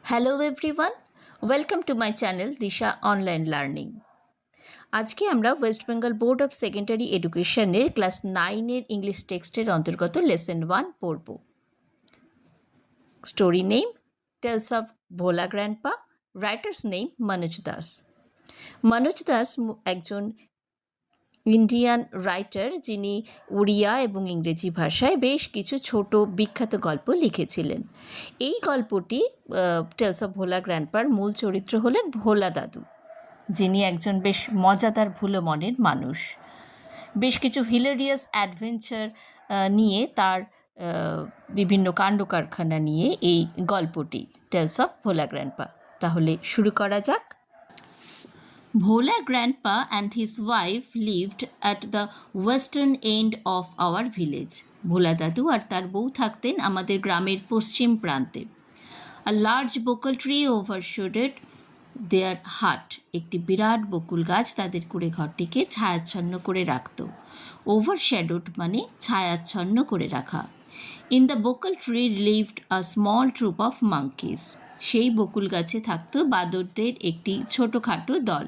Hello everyone, welcome to my channel Disha online learning. আজকে আমরা West Bengal board of secondary এডুকেশনের class 9-এর ইংলিশ টেক্সটের অন্তর্গত লেসন 1 পড়ব। Story name tales of Bhola grandpa, writer's name Manoj Das. Manoj Das একজন Indian writer যিনি উড়িয়া এবং ইংরেজি ভাষায় বেশ কিছু ছোট বিখ্যাত গল্প লিখেছিলেন। এই গল্পটি টেলস অফ ভোলা গ্র্যান্ডপার মূল চরিত্র হলেন ভোলা দাদু, যিনি একজন বেশ মজাদার ভুলো মনের মানুষ। বেশ কিছু হিলেরিয়াস অ্যাডভেঞ্চার নিয়ে তার বিভিন্ন কাণ্ড কারখানা নিয়ে এই গল্পটি টেলস অফ ভোলা গ্র্যান্ডপা। তাহলে শুরু করা যাক। Bhola grandpa and his wife lived at the western end of our village. ভোলা দাদু আর তার বউ থাকতেন আমাদের গ্রামের পশ্চিম প্রান্তে। A large bokal tree overshadowed their hut. একটি বিরাট বকুল গাছ তাদের কুড়ে ঘরটিকে ছায়াচ্ছন্ন করে রাখত। Overshadowed মানে ছায়াচ্ছন্ন করে রাখা। In the bokal tree lived a small troop of monkeys. সেই বকুল গাছে থাকত বাদরদের একটি ছোটোখাটো দল।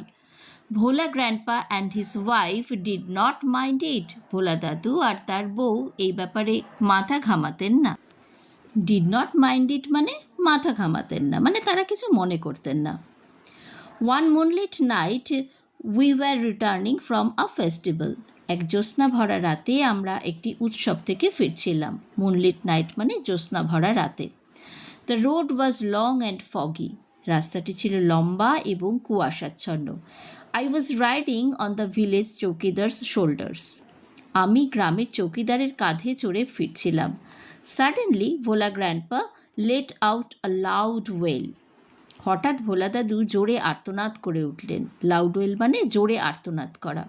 Bhola grandpa and his wife did not mind it. Bhola দাদু আর তার বউ এই ব্যাপারে মাথা ঘামাতেন না। ডিড নট মাইন্ড ইট মানে মাথা ঘামাতেন না, মানে তারা কিছু মনে করতেন না। One moonlit night we were returning from a festival. এক জ্যোৎস্না ভরা রাতে আমরা একটি উৎসব থেকে ফিরছিলাম। মুনলিট নাইট মানে জ্যোৎস্না ভরা রাতে। The road was long and foggy. রাস্তাটি ছিল লম্বা এবং কুয়াশাচ্ছন্ন। I was riding on the village chowkidar's shoulders. আমি গ্রামের চৌকিদারের কাঁধে চড়ে ফিরছিলাম। Suddenly Bhola grandpa let out a loud wail. হঠাৎ ভোলা দাদু জোরে আর্তনাদ করে উঠলেন। লাউড ওয়েল মানে জোরে আর্তনাদ করা।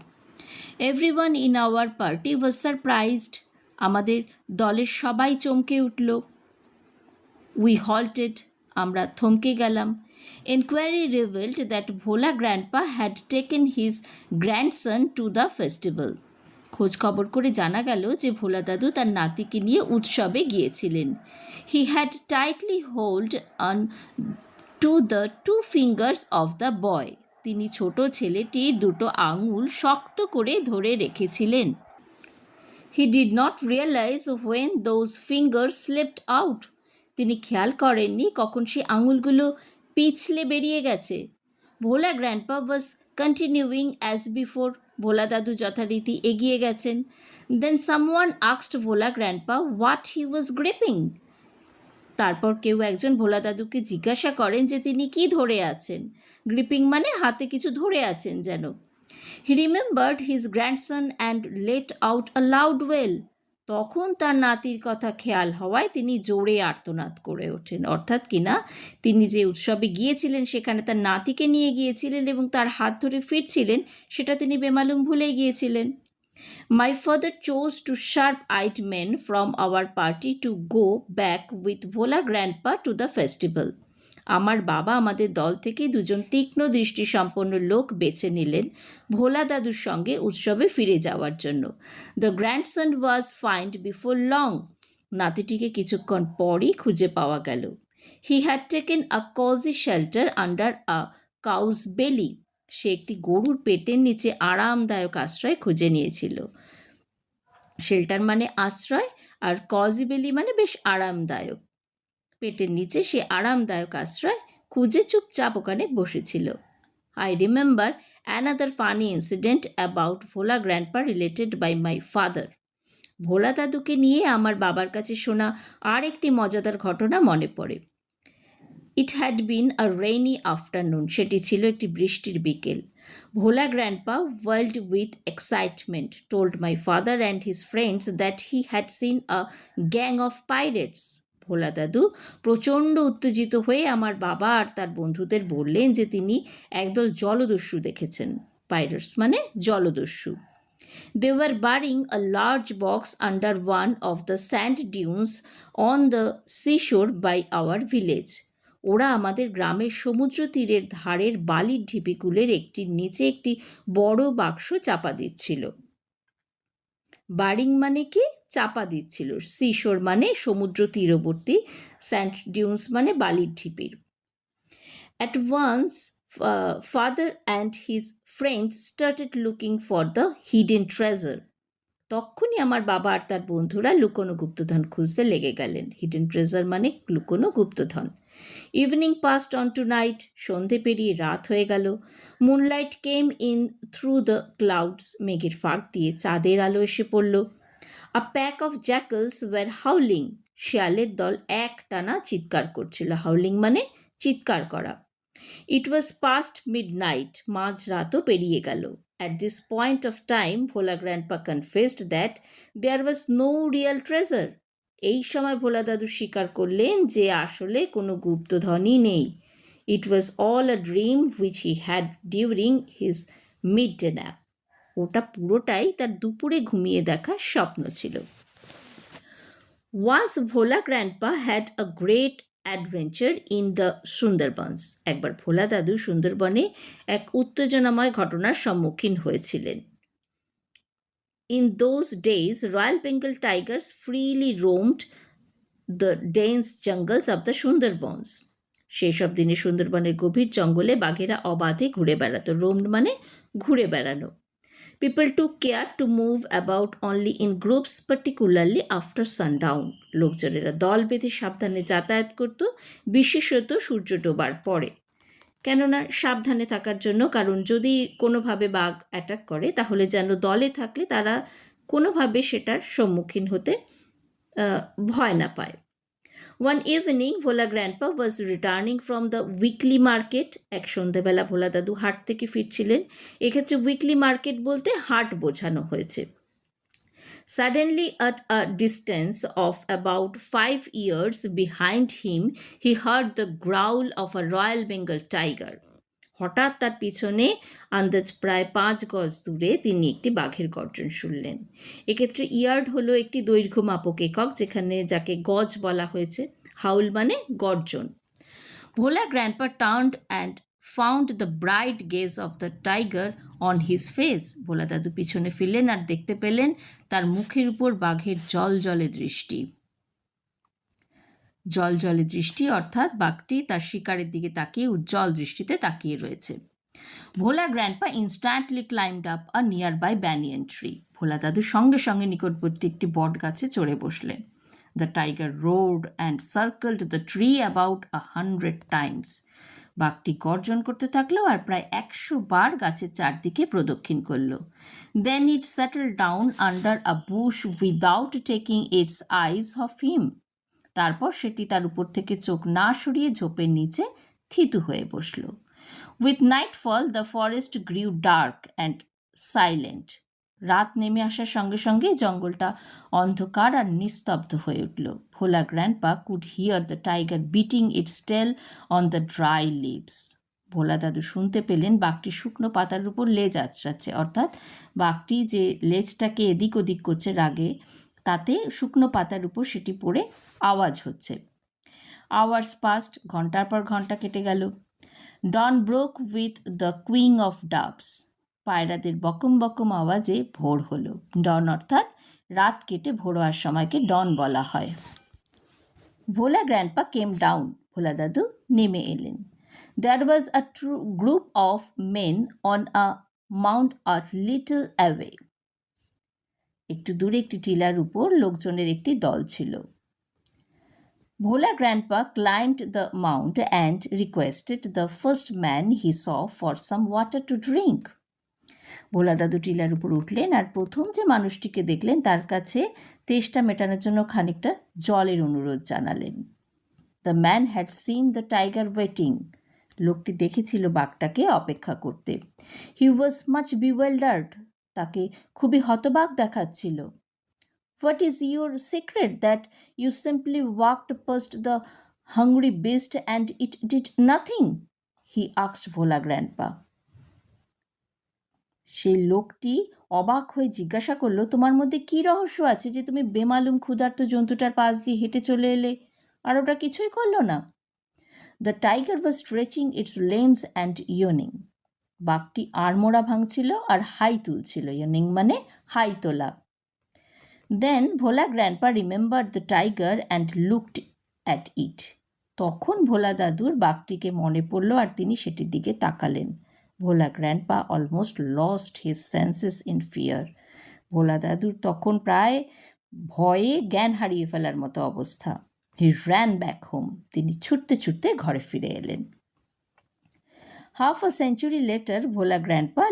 Everyone in our party was surprised. আমাদের দলের সবাই চমকে উঠল। We halted. আমরা থমকে গেলাম। Enquiry revealed that Bhola grandpa had taken his grandson to the festival. খোঁজ খবর করে জানা গেল যে ভোলা দাদু তার নাতিকে নিয়ে উৎসবে গিয়েছিলেন। He had tightly hold on to the two fingers of the boy. তিনি ছোট ছেলেটির দুটো আঙুল শক্ত করে ধরে রেখেছিলেন। He did not realise when those fingers slipped out. তিনি খেয়াল করেননি কখন সে আঙুলগুলো পিছলে বেরিয়ে গেছে। Bhola grandpa was continuing as before. Bhola দাদু যথারীতি এগিয়ে গেছেন। Then someone asked Bhola grandpa what he was gripping. তারপর কেউ একজন ভোলা দাদুকে জিজ্ঞাসা করেন যে তিনি কি ধরে আছেন। গ্রিপিং মানে হাতে কিছু ধরে আছেন যেন। হি remembered his grandson and let out a loud well. তখন তার নাতির কথা খেয়াল হওয়ায় তিনি জোরে আর্তনাদ করে ওঠেন। অর্থাৎ কিনা তিনি যে উৎসবে গিয়েছিলেন সেখানে তার নাতিকে নিয়ে গিয়েছিলেন এবং তার হাত ধরে ফিরছিলেন, সেটা তিনি বেমালুম ভুলে গিয়েছিলেন। My father chose two sharp-eyed men from our party to go back with Vola grandpa to the festival. আমার বাবা আমাদের দল থেকে দুজন তীক্ষ্ণ দৃষ্টিসম্পন্ন লোক বেছে নিলেন ভোলা দাদুর সঙ্গে উৎসবে ফিরে যাওয়ার জন্য। The grandson was find before long. নাতিটিকে কিছুক্ষণ পরই খুঁজে পাওয়া গেল। He had taken a cosy shelter under a cow's belly. সে একটি গরুর পেটের নিচে আরামদায়ক আশ্রয় খুঁজে নিয়েছিল। শেল্টার মানে আশ্রয়, আর কজি বেলি মানে বেশ আরামদায়ক। পেটের নিচে সে আরামদায়ক আশ্রয় খুঁজে চুপচাপ ওখানে বসেছিল। I remember another funny incident about Bhola grandpa related by my father. Bhola দাদুকে নিয়ে আমার বাবার কাছে শোনা আর একটি মজাদার ঘটনা মনে পড়ে। It had been a rainy afternoon. সেটি ছিল একটি বৃষ্টির বিকেল। Bhola grandpa world with excitement told my father and his friends that he had seen a gang of pirates. Bhola দাদু প্রচণ্ড উত্তেজিত হয়ে আমার বাবা আর তার বন্ধুদের বললেন যে তিনি একদল জলদস্যু দেখেছেন। পাইরেটস মানে জলদস্যু। They were burying a large box under one of the sand dunes on the seashore by our village. ওরা আমাদের গ্রামের সমুদ্র তীরের ধারের বালির ঢিপিগুলোর একটির নিচে একটি বড় বাক্স চাপা দিচ্ছিল। বারিং মানে কি? চাপা দিচ্ছিল। সিশোর মানে সমুদ্র তীরবর্তী, স্যান্ড ডিউন্স মানে বালির ঢিপির। At once, father and his friends started looking for the hidden treasure. তখনই আমার বাবা আর তার বন্ধুরা লুকোনো গুপ্তধন খুঁজতে লেগে গেলেন। হিডেন ট্রেজার মানে লুকোনো গুপ্তধন। Evening passed on to night, সন্ধে পেরিয়ে রাত হয়ে গেল। Moonlight came in through the clouds, মেঘের ফাঁক দিয়ে চাঁদের আলো এসে পড়ল। A pack of jackals were howling, শেয়ালের দল এক টানা চিৎকার করছিল। হাউলিং মানে চিৎকার করা। ইট ওয়াজ পাস্ট মিডনাইট, মাঝরাতও পেরিয়ে গেল। At this point of time, Bhola Grandpa confessed that there was no real treasure. এই সময় ভোলা দাদু স্বীকার করলেন যে আসলে কোনো গুপ্তধনই নেই। It was all a dream which he had during his midday nap. ওটা পুরোটাই তার দুপুরে ঘুমিয়ে দেখা স্বপ্ন ছিল। Once Bhola Grandpa had a great adventure in the Sundarbans. একবার ভোলা দাদু সুন্দরবনে এক উত্তেজনাময় ঘটনার সম্মুখীন হয়েছিলেন। In those days, Royal Bengal tigers freely roamed the dense jungles of the Sundarbans. সেই সব দিনে সুন্দরবনের গভীর জঙ্গলে বাঘেরা অবাধে ঘুরে বেড়াতো। রোমড মানে ঘুরে বেড়ানো। People took care to move about only in groups, particularly after sundown. লোকজনেরা দল বেঁধে সাবধানে যাতায়াত করত, বিশেষত সূর্য ডোবার পরে। কেননা সাবধানে থাকার জন্য, কারণ যদি কোনোভাবে বাঘ অ্যাটাক করে তাহলে যেন দলে থাকলে তারা কোনোভাবে সেটার সম্মুখীন হতে ভয় না পায়। One evening, Bhola Grandpa was returning from the weekly market. এক সন্ধ্যাবেলা ভোলা দাদু হাট থেকে ফিরছিলেন। এক্ষেত্রে উইকলি মার্কেট বলতে হাট বোঝানো হয়েছে। Suddenly, at a distance of about 5 yards behind him, he heard the growl of a Royal Bengal tiger. হঠাৎ তার পিছনে আন্দাজ প্রায় 5 গজ দূরে তিনি একটি বাঘের গর্জন শুনলেন। এক্ষেত্রে ইয়ার্ড হলো একটি দৈর্ঘ্য মাপক একক, যেখানে যাকে গজ বলা হয়েছে। হাউল মানে গর্জন। Bhola grandpa turned and found the bright gaze of the tiger on his face. Bhola দাদু পিছনে ফিরলেন আর দেখতে পেলেন তার মুখের উপর বাঘের জলজলে দৃষ্টি। জলজলে দৃষ্টি অর্থাৎ বাঘটি তার শিকারের দিকে তাকিয়ে উজ্জ্বল দৃষ্টিতে তাকিয়ে রয়েছে। Bhola grandpa instantly climbed up a nearby banyan tree. Bhola দাদু সঙ্গে সঙ্গে নিকটবর্তী একটি বট গাছে চড়ে বসলেন। The tiger roared and circled the tree about 100 times. বাঘটি গর্জন করতে থাকলো আর প্রায় 100 বার গাছের চারদিকে প্রদক্ষিণ করল। Then it settle down under a bush without taking its eyes off him. তারপর সেটি তার উপর থেকে চোখ না সরিয়ে ঝোপের নিচে থিতু হয়ে বসল। With nightfall the forest গ্রিউ dark and silent. রাত নেমে আসার সঙ্গে সঙ্গে জঙ্গলটা অন্ধকার আর নিস্তব্ধ হয়ে উঠল। Bhola grandpa could hear the tiger beating its tail on the dry leaves. Bhola দাদু শুনতে পেলেন বাঘটি শুকনো পাতার উপর লেজ আঁচড়াচ্ছে, অর্থাৎ বাঘটি যে লেজটাকে এদিক ওদিক করছে রাগে, তাতে শুকনো পাতার উপর সেটি পড়ে আওয়াজ হচ্ছে। আওয়ার্স পাস্ট, ঘন্টার পর ঘন্টা কেটে গেল। Dawn broke with the cooing of doves. পায়রাদের বকম বকম আওয়াজে ভোর হলো। ডন অর্থাৎ রাত কেটে ভোর হওয়ার সময়কে ডন বলা হয়। ভোলা গ্র্যান্ডপা কেম ডাউন। ভোলা দাদু নেমে এলেন। There was a group of men on a mount a little away. একটু দূরে একটি টিলার উপর লোকজনের একটি দল ছিল। Bhola grandpa climbed the mount and requested the first man he saw for some water to drink. Bhola দাদু টিলার উপর উঠলেন আর প্রথম যে মানুষটিকে দেখলেন তার কাছে তেষ্টা মেটানোর জন্য খানিকটা জলের অনুরোধ জানালেন। The man had seen the tiger waiting. লোকটি দেখেছিল বাঘটাকে অপেক্ষা করতে। হি ওয়াজ মাচ বিওয়েল্ডার্ড। তাকে খুবই হতবাক দেখাচ্ছিল। What is your secret that you simply walked past the hungry beast and it did nothing? He asked Bhola Grandpa. সেই লোকটি অবাক হয়ে জিজ্ঞাসা করলো, তোমার মধ্যে কি রহস্য আছে যে তুমি বেমালুম ক্ষুধার্ত জন্তুটার পাশ দিয়ে হেঁটে চলে এলে আর ওটা কিছুই করলো না? The tiger was stretching its limbs and yawning. বাঘটি আড়মোড়া ভাঙছিল আর হাই তুলছিল। yawning মানে হাই তোলা। Then Bhola Grandpa remembered the tiger and looked at it. তখন ভোলা দাদুর বাঘটিকে মনে পড়ল আর তিনি সেটির দিকে তাকালেন। Bhola grandpa almost lost his senses in fear. Bhola দাদুর তখন প্রায় ভয়ে জ্ঞান হারিয়ে ফেলার মতো অবস্থা। He ran back home. তিনি ছুটতে ছুটতে ঘরে ফিরে এলেন। Half a century later, Bhola Grandpa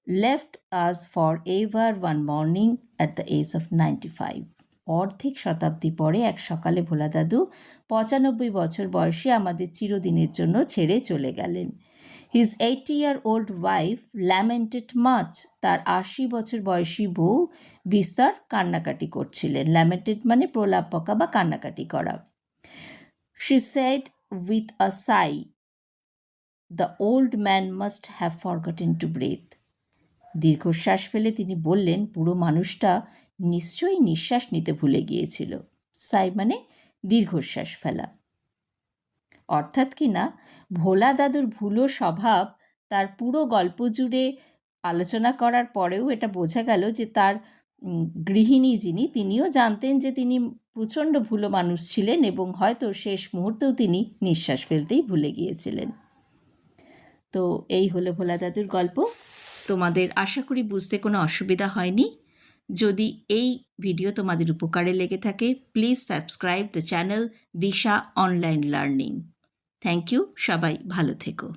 left us forever one morning at the age of 95. অর্ধেক শতাব্দী পরে এক সকালে ভোলা দাদু ৯৫ বছর বয়সে আমাদের চিরদিনের জন্য ছেড়ে চলে গেলেন। His 80-year-old wife lamented much. তার ৮০ বছর বয়সী বউ বিস্তর কান্নাকাটি করছিলেন। ল্যামেন্টেড মানে প্রলাপ বকা বা কান্নাকাটি করা। She said with a sigh, "The old man must have forgotten to breathe." দীর্ঘশ্বাস ফেলে তিনি বললেন, পুরো মানুষটা নিশ্চয়ই নিঃশ্বাস নিতে ভুলে গিয়েছিল। সাই মানে দীর্ঘশ্বাস ফেলা। অর্থাৎ কি না, ভোলা দাদুর ভুলো স্বভাব তার পুরো গল্প জুড়ে আলোচনা করার পরেও এটা বোঝা গেল যে তার গৃহিণী যিনি, তিনিও জানতেন যে তিনি প্রচণ্ড ভুলো মানুষ ছিলেন এবং হয়তো শেষ মুহূর্তেও তিনি নিঃশ্বাস ফেলতেই ভুলে গিয়েছিলেন। তো এই হলো ভোলা দাদুর গল্প। তোমাদের আশা করি বুঝতে কোনো অসুবিধা হয়নি। যদি এই ভিডিও তোমাদের উপকারে লেগে থাকে, please subscribe the channel Disha online learning. Thank you. সবাই ভালো থেকো।